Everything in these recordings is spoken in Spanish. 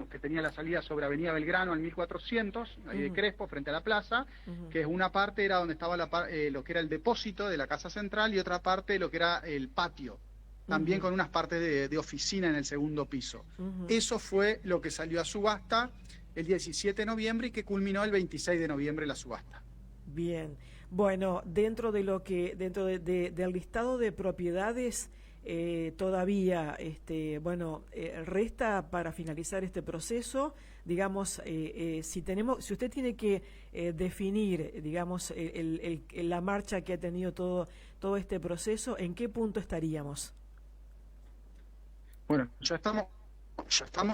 que tenía la salida sobre Avenida Belgrano al 1400, ahí de Crespo, frente a la plaza, que es una parte era donde estaba lo que era el depósito de la Casa Central y otra parte lo que era el patio, también con unas partes de oficina en el segundo piso. Eso fue lo que salió a subasta el 17 de noviembre y que culminó el 26 de noviembre la subasta. Bien, bueno, dentro de lo que, del listado de propiedades, todavía, resta para finalizar este proceso, digamos, si usted tiene que definir, digamos, la marcha que ha tenido todo este proceso, ¿en qué punto estaríamos? Bueno, ya estamos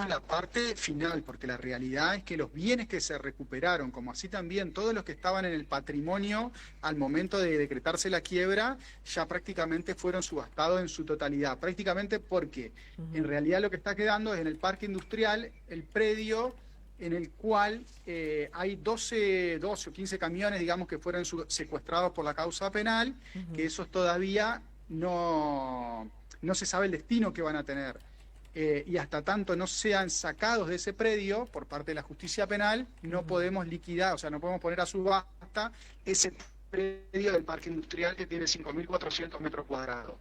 en la parte final, porque la realidad es que los bienes que se recuperaron, como así también todos los que estaban en el patrimonio al momento de decretarse la quiebra, ya prácticamente fueron subastados en su totalidad. Prácticamente porque en realidad lo que está quedando es en el parque industrial, el predio en el cual hay 12 o 15 camiones, digamos, que fueron secuestrados por la causa penal, que esos todavía no se sabe el destino que van a tener. Y hasta tanto no sean sacados de ese predio por parte de la justicia penal, no podemos liquidar, o sea, no podemos poner a subasta ese predio del parque industrial que tiene 5.400 metros cuadrados.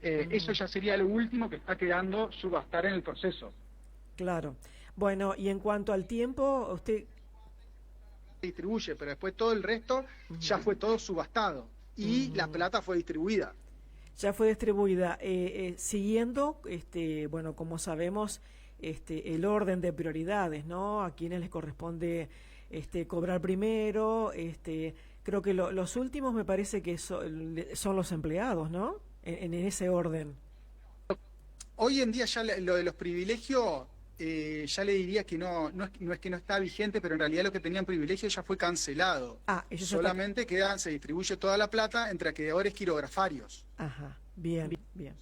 Eso ya sería lo último que está quedando subastar en el proceso. Claro. Bueno, y en cuanto al tiempo, usted Distribuye, pero después todo el resto ya fue todo subastado y la plata fue distribuida. ya fue distribuida, siguiendo, bueno, como sabemos, el orden de prioridades, ¿no? A quienes les corresponde cobrar primero, creo que los últimos me parece que son los empleados, ¿no? En ese orden. Hoy en día ya lo de los privilegios, ya le diría que no es que no está vigente, pero en realidad lo que tenían privilegios ya fue cancelado. Ah, eso ya Solamente se distribuye toda la plata entre acreedores quirografarios. Ajá, bien, bien.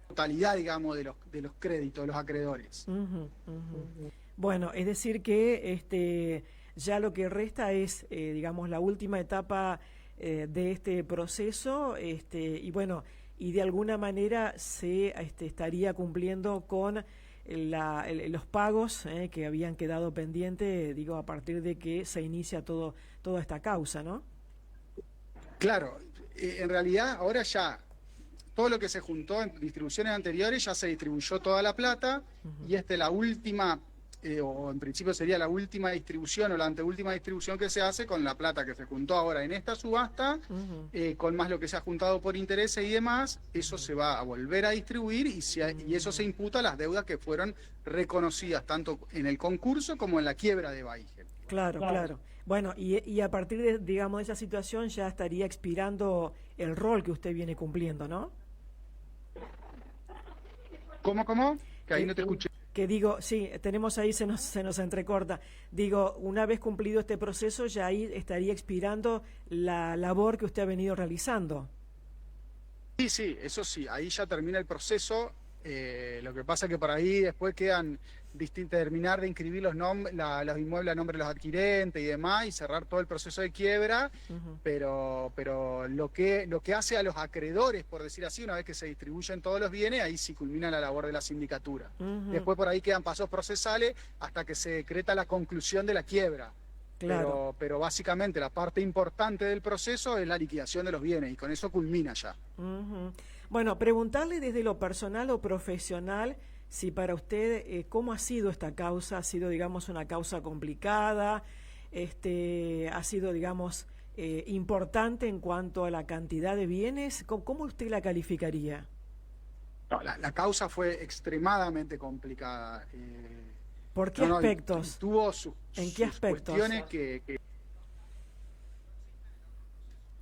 Totalidad, digamos, de los créditos, de los acreedores. Bueno, es decir que ya lo que resta es, digamos, la última etapa de este proceso, y bueno, y de alguna manera se estaría cumpliendo con los pagos que habían quedado pendientes, digo, a partir de que se inicia toda esta causa, ¿no? Claro, en realidad ahora ya todo lo que se juntó en distribuciones anteriores ya se distribuyó toda la plata y esta es la última, o en principio sería la última distribución o la anteúltima distribución que se hace con la plata que se juntó ahora en esta subasta, con más lo que se ha juntado por intereses y demás, eso se va a volver a distribuir y eso se imputa a las deudas que fueron reconocidas tanto en el concurso como en la quiebra de Baigel. Claro, claro. Bueno, y a partir de, digamos, de esa situación ya estaría expirando el rol que usted viene cumpliendo, ¿no? ¿Cómo? Que ahí no te escuché. Que digo, sí, tenemos ahí, se nos entrecorta. Digo, una vez cumplido este proceso, ya ahí estaría expirando la labor que usted ha venido realizando. Sí, eso sí, ahí ya termina el proceso. Lo que pasa es que por ahí después quedan terminar de inscribir los inmuebles a nombre de los adquirentes y demás y cerrar todo el proceso de quiebra, pero lo que hace a los acreedores, por decir así, una vez que se distribuyen todos los bienes, ahí sí culmina la labor de la sindicatura. Después por ahí quedan pasos procesales hasta que se decreta la conclusión de la quiebra. Claro. Pero básicamente la parte importante del proceso es la liquidación de los bienes y con eso culmina ya. Bueno, preguntarle desde lo personal o profesional si para usted cómo ha sido esta causa. ¿Ha sido, digamos, una causa complicada? ¿Ha sido, digamos, importante en cuanto a la cantidad de bienes? ¿Cómo usted la calificaría? No, la causa fue extremadamente complicada. ¿Por qué aspectos? Tuvo ¿En qué aspectos? Cuestiones que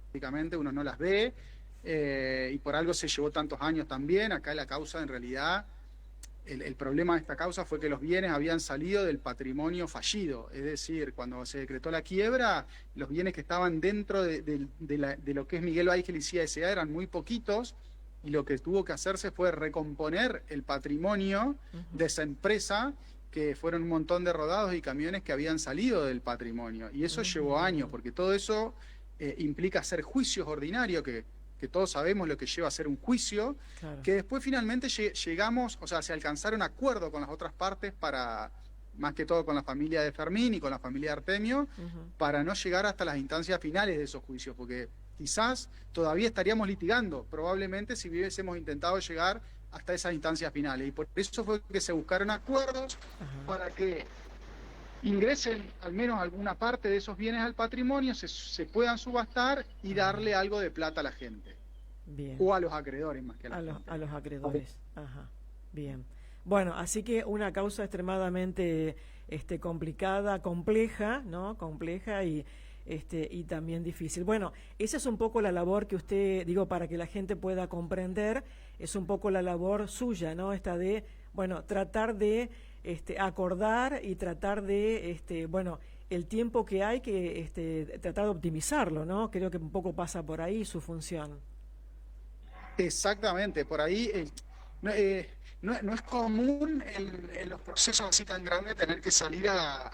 prácticamente uno no las ve, y por algo se llevó tantos años también. Acá la causa, en realidad, el problema de esta causa fue que los bienes habían salido del patrimonio fallido. Es decir, cuando se decretó la quiebra, los bienes que estaban dentro de lo que es Miguel Baigel y CIA S.A. eran muy poquitos, y lo que tuvo que hacerse fue recomponer el patrimonio de esa empresa, que fueron un montón de rodados y camiones que habían salido del patrimonio. Y eso llevó años, porque todo eso implica hacer juicios ordinarios, que que todos sabemos lo que lleva a ser un juicio, claro. que después finalmente llegamos, o sea, se alcanzaron acuerdos con las otras partes para, más que todo con la familia de Fermín y con la familia de Artemio, para no llegar hasta las instancias finales de esos juicios, porque quizás todavía estaríamos litigando, probablemente si hubiésemos intentado llegar hasta esas instancias finales. Y por eso fue que se buscaron acuerdos para que ingresen al menos alguna parte de esos bienes al patrimonio, se puedan subastar y darle algo de plata a la gente. Bien. O a los acreedores más que a la gente. A los acreedores. Ajá. Bien. Bueno, así que una causa extremadamente complicada, compleja, ¿no? Compleja y también difícil. Bueno, esa es un poco la labor que usted, digo, para que la gente pueda comprender, es un poco la labor suya, ¿no? Esta de, bueno, tratar de acordar y tratar de, bueno, el tiempo que hay que tratar de optimizarlo, ¿no? Creo que un poco pasa por ahí su función. Exactamente, por ahí no es común en los procesos así tan grandes tener que salir a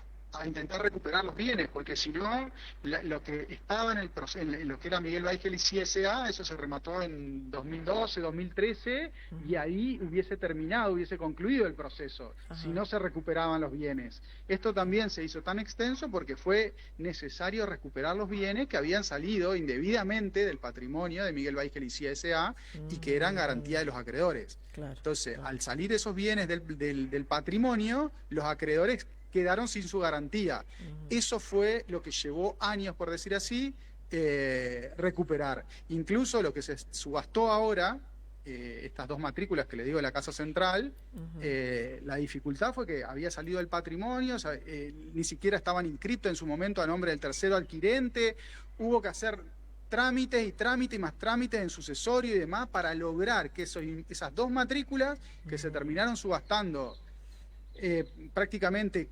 intentar recuperar los bienes, porque si no, lo que estaba en el en lo que era Miguel Baigel y CSA, eso se remató en 2012, 2013, y ahí hubiese terminado, hubiese concluido el proceso, si no se recuperaban los bienes. Esto también se hizo tan extenso porque fue necesario recuperar los bienes que habían salido indebidamente del patrimonio de Miguel Baigel y CSA y que eran garantía de los acreedores. Claro, Entonces, claro. al salir esos bienes del patrimonio, los acreedores quedaron sin su garantía. Eso fue lo que llevó años, por decir así, recuperar. Incluso lo que se subastó ahora, estas dos matrículas que le digo de la Casa Central, la dificultad fue que había salido el patrimonio, o sea, ni siquiera estaban inscritos en su momento a nombre del tercero adquirente, hubo que hacer trámites y trámites y más trámites en sucesorio y demás para lograr que esas dos matrículas que se terminaron subastando prácticamente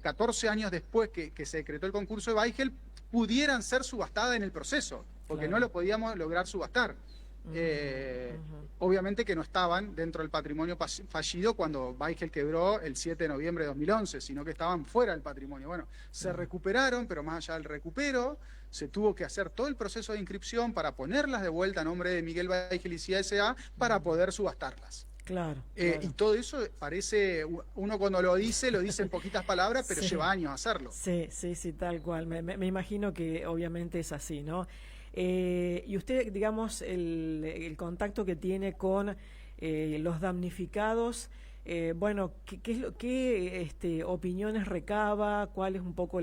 14 años después que se decretó el concurso de Baigel, pudieran ser subastadas en el proceso, porque no lo podíamos lograr subastar. Obviamente que no estaban dentro del patrimonio fallido cuando Baigel quebró el 7 de noviembre de 2011, sino que estaban fuera del patrimonio. Bueno, se recuperaron, pero más allá del recupero, se tuvo que hacer todo el proceso de inscripción para ponerlas de vuelta a nombre de Miguel Baigel y CSA para poder subastarlas. Claro, Y todo eso parece, uno cuando lo dice en poquitas palabras, pero lleva años hacerlo. Sí, tal cual. Me imagino que obviamente es así, ¿no? Y usted, digamos, el contacto que tiene con los damnificados, bueno, ¿qué opiniones recaba? ¿Cuál es un poco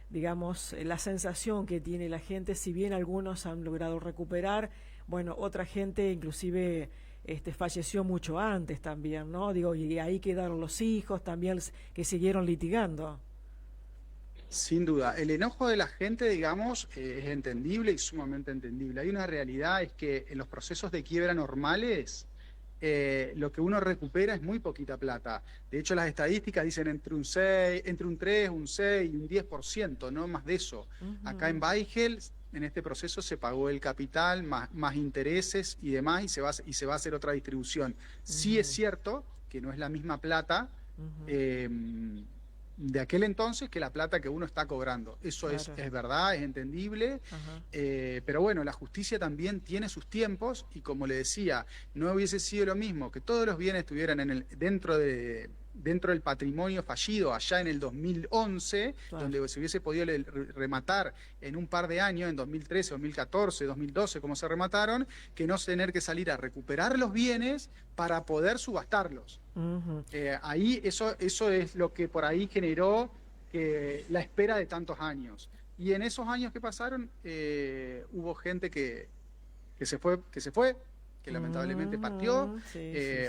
digamos, la sensación que tiene la gente? Si bien algunos han logrado recuperar, bueno, otra gente inclusive falleció mucho antes también, ¿no? Digo, y ahí quedaron los hijos también que siguieron litigando. Sin duda, el enojo de la gente, digamos, es entendible y sumamente entendible. Hay una realidad, es que en los procesos de quiebra normales, lo que uno recupera es muy poquita plata. De hecho, las estadísticas dicen entre un 3, un 6 y un 10%, no más de eso. Acá en Baigel, en este proceso se pagó el capital, más intereses y demás, y se va a hacer otra distribución. Sí es cierto que no es la misma plata de aquel entonces que la plata que uno está cobrando. Eso claro. es verdad, es entendible, pero bueno, la justicia también tiene sus tiempos y como le decía, no hubiese sido lo mismo que todos los bienes estuvieran dentro del patrimonio fallido allá en el 2011, claro. donde se hubiese podido rematar en un par de años, en 2013, 2014, 2012, como se remataron, que no tener que salir a recuperar los bienes para poder subastarlos. Ahí eso es lo que por ahí generó la espera de tantos años. Y en esos años que pasaron, hubo gente que se fue, que lamentablemente partió,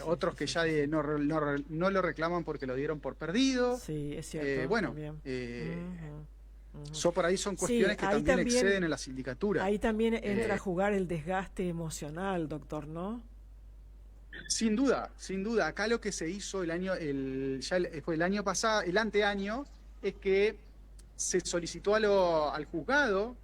otros que ya no lo reclaman porque lo dieron por perdido. Sí, es cierto. Bueno, por ahí son cuestiones que también exceden en la sindicatura. Ahí también entra a jugar el desgaste emocional, doctor, ¿no? Sin duda. Acá lo que se hizo fue el año pasado, el anteaño, es que se solicitó al juzgado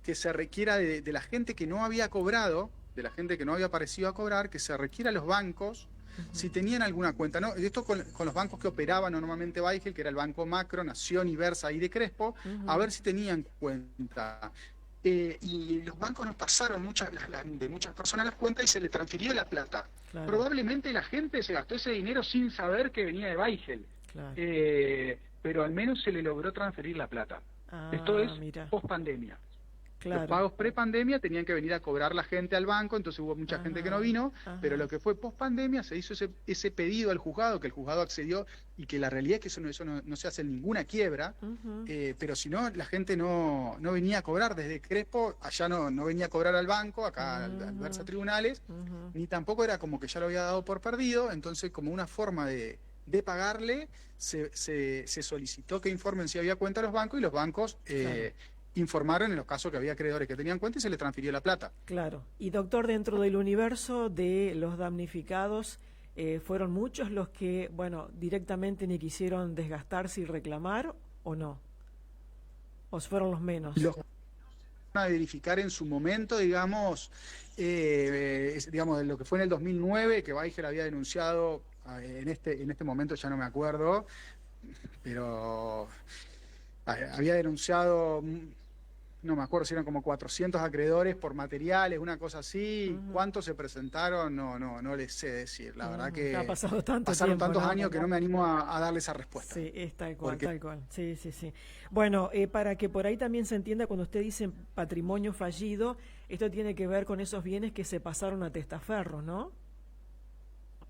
que se requiera de la gente que no había cobrado, de la gente que no había parecido a cobrar, que se requiera a los bancos si tenían alguna cuenta. ¿No? Esto con los bancos que operaban normalmente Baigel, que era el Banco Macro, Nación y Versa y de Crespo, a ver si tenían cuenta. y los bancos nos pasaron de muchas personas las cuentas y se le transfirió la plata. Claro. Probablemente la gente se gastó ese dinero sin saber que venía de Baigel, Claro. pero al menos se le logró transferir la plata. Esto es post pandemia. Claro. Los pagos pre-pandemia tenían que venir a cobrar la gente al banco, entonces hubo mucha gente que no vino, pero lo que fue post-pandemia se hizo ese pedido al juzgado, que el juzgado accedió, y que la realidad es que eso no se hace en ninguna quiebra, pero si no, la gente no venía a cobrar. Desde Crespo, allá no venía a cobrar al banco, acá al verse a tribunales, ni tampoco era como que ya lo había dado por perdido, entonces como una forma de pagarle, se solicitó que informen si había cuenta a los bancos, y los bancos... informaron en los casos que había acreedores que tenían cuenta y se les transfirió la plata. Claro. Y doctor, dentro del universo de los damnificados, ¿fueron muchos los que, bueno, directamente ni quisieron desgastarse y reclamar o no? ¿O fueron los menos? Los van a verificar en su momento, digamos, digamos, de lo que fue en el 2009, que Baigel había denunciado, en este momento ya no me acuerdo, pero había denunciado... No me acuerdo si eran como 400 acreedores por materiales, una cosa así. ¿Cuántos se presentaron? No les sé decir. La verdad que ha pasado pasaron tantos años que no me animo a darle esa respuesta. Sí, es tal cual, tal cual. Sí. Bueno, para que por ahí también se entienda, cuando usted dice patrimonio fallido, esto tiene que ver con esos bienes que se pasaron a testaferros, ¿no?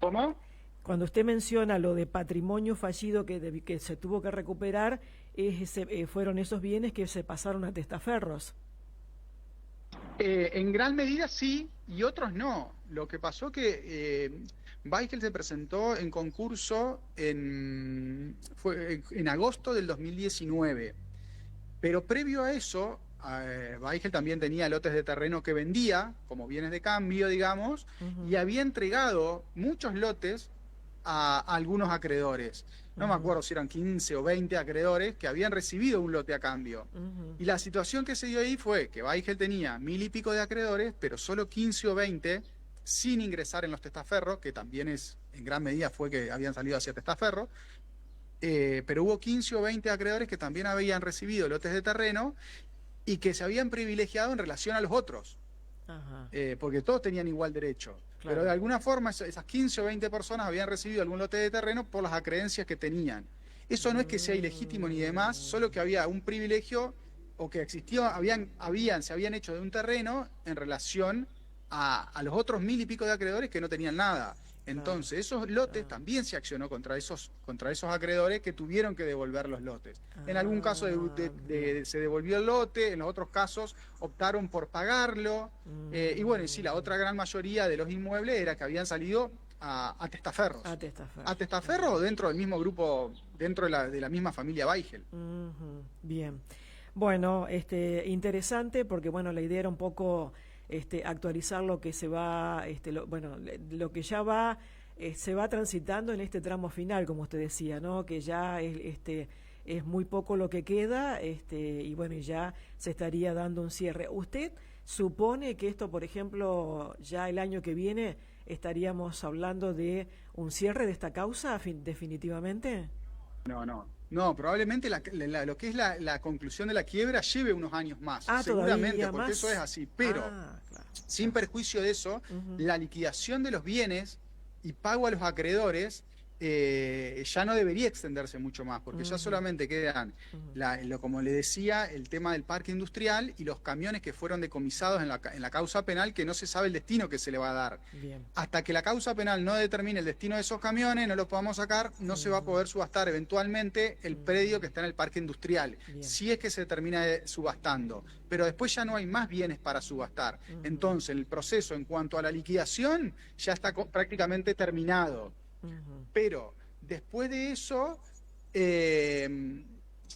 ¿Cómo? Cuando usted menciona lo de patrimonio fallido que se tuvo que recuperar, fueron esos bienes que se pasaron a testaferros. En gran medida sí, y otros no. Lo que pasó que Baigel se presentó en concurso en agosto del 2019, pero previo a eso, Baigel también tenía lotes de terreno que vendía como bienes de cambio, digamos, y había entregado muchos lotes a algunos acreedores. No me acuerdo si eran 15 o 20 acreedores que habían recibido un lote a cambio. Y la situación que se dio ahí fue que Baigel tenía 1000 y pico de acreedores, pero solo 15 o 20 sin ingresar en los testaferros, que también en gran medida fue que habían salido hacia testaferros, pero hubo 15 o 20 acreedores que también habían recibido lotes de terreno y que se habían privilegiado en relación a los otros. Porque todos tenían igual derecho. Claro. Pero de alguna forma esas 15 o 20 personas habían recibido algún lote de terreno por las acreencias que tenían. Eso no es que sea ilegítimo ni demás, solo que había un privilegio o que existió, se habían hecho de un terreno en relación a los otros 1000 y pico de acreedores que no tenían nada. Entonces, esos lotes también se accionó contra esos acreedores que tuvieron que devolver los lotes. En algún caso se devolvió el lote, en los otros casos optaron por pagarlo. Y bueno, y sí, la otra gran mayoría de los inmuebles era que habían salido a testaferros. A testaferros o dentro del mismo grupo, dentro de la misma familia Baigel. Bien. Bueno, interesante porque bueno, la idea era un poco... actualizar lo que se va, lo que ya va, se va transitando en este tramo final, como usted decía, ¿no? Que ya es muy poco lo que queda, y bueno, y ya se estaría dando un cierre. ¿Usted supone que esto, por ejemplo, ya el año que viene estaríamos hablando de un cierre de esta causa definitivamente? No, probablemente lo que es la conclusión de la quiebra lleve unos años más, seguramente, porque eso es así, pero claro, sin perjuicio de eso, la liquidación de los bienes y pago a los acreedores ya no debería extenderse mucho más, porque ya solamente quedan, como le decía, el tema del parque industrial y los camiones que fueron decomisados en la causa penal, que no se sabe el destino que se le va a dar. Bien. Hasta que la causa penal no determine el destino de esos camiones, no los podamos sacar, no se va a poder subastar eventualmente el predio que está en el parque industrial, si es que se termina subastando. Pero después ya no hay más bienes para subastar. Entonces, el proceso en cuanto a la liquidación ya está prácticamente terminado. Pero después de eso,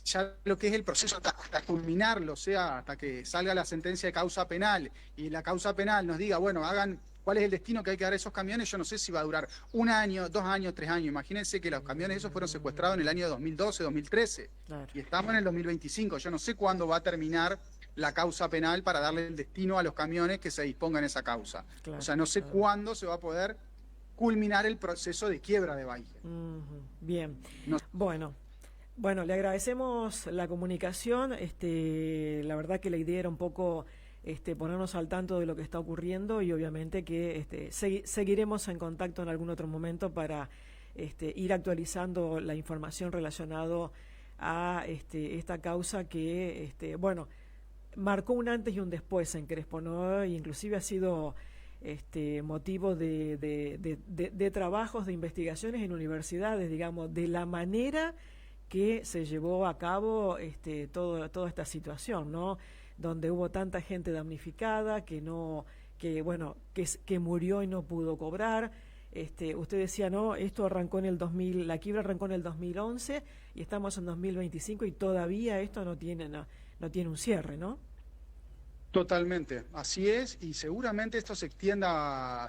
ya lo que es el proceso hasta culminarlo, o sea, hasta que salga la sentencia de causa penal y la causa penal nos diga, bueno, hagan cuál es el destino que hay que dar a esos camiones, yo no sé si va a durar 1 año, 2 años, 3 años. Imagínense que los camiones esos fueron secuestrados en el año 2012, 2013. Claro. Y estamos en el 2025. Yo no sé cuándo va a terminar la causa penal para darle el destino a los camiones que se dispongan esa causa. Claro, o sea, no sé cuándo se va a poder culminar el proceso de quiebra de Baigel. Bien. Bueno, Bueno, le agradecemos la comunicación. La verdad que la idea era un poco ponernos al tanto de lo que está ocurriendo y obviamente que seguiremos en contacto en algún otro momento para ir actualizando la información relacionada a esta causa que, bueno, marcó un antes y un después en Crespo, ¿no? Inclusive ha sido motivo de trabajos, de investigaciones en universidades, digamos, de la manera que se llevó a cabo toda esta situación, ¿no? Donde hubo tanta gente damnificada que murió y no pudo cobrar. Usted decía, no, esto arrancó en el 2000, la quiebra arrancó en el 2011 y estamos en 2025 y todavía esto no tiene un cierre, ¿no? Totalmente, así es, y seguramente esto se extienda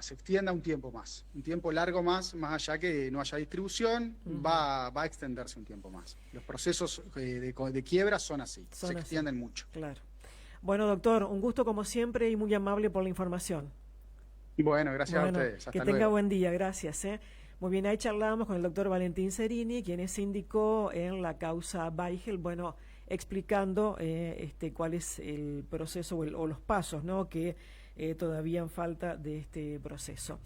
un tiempo más, un tiempo largo más allá que no haya distribución, va a extenderse un tiempo más. Los procesos de quiebra son así, se extienden mucho. Claro. Bueno, doctor, un gusto como siempre y muy amable por la información. Bueno, gracias a ustedes. Hasta que luego. tenga buen día, gracias. Muy bien, ahí charlamos con el doctor Valentín Cerini, quien es síndico en la causa Baigel, bueno, explicando cuál es el proceso o los pasos, ¿no?, que todavía falta de este proceso.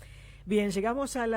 Bien, llegamos a la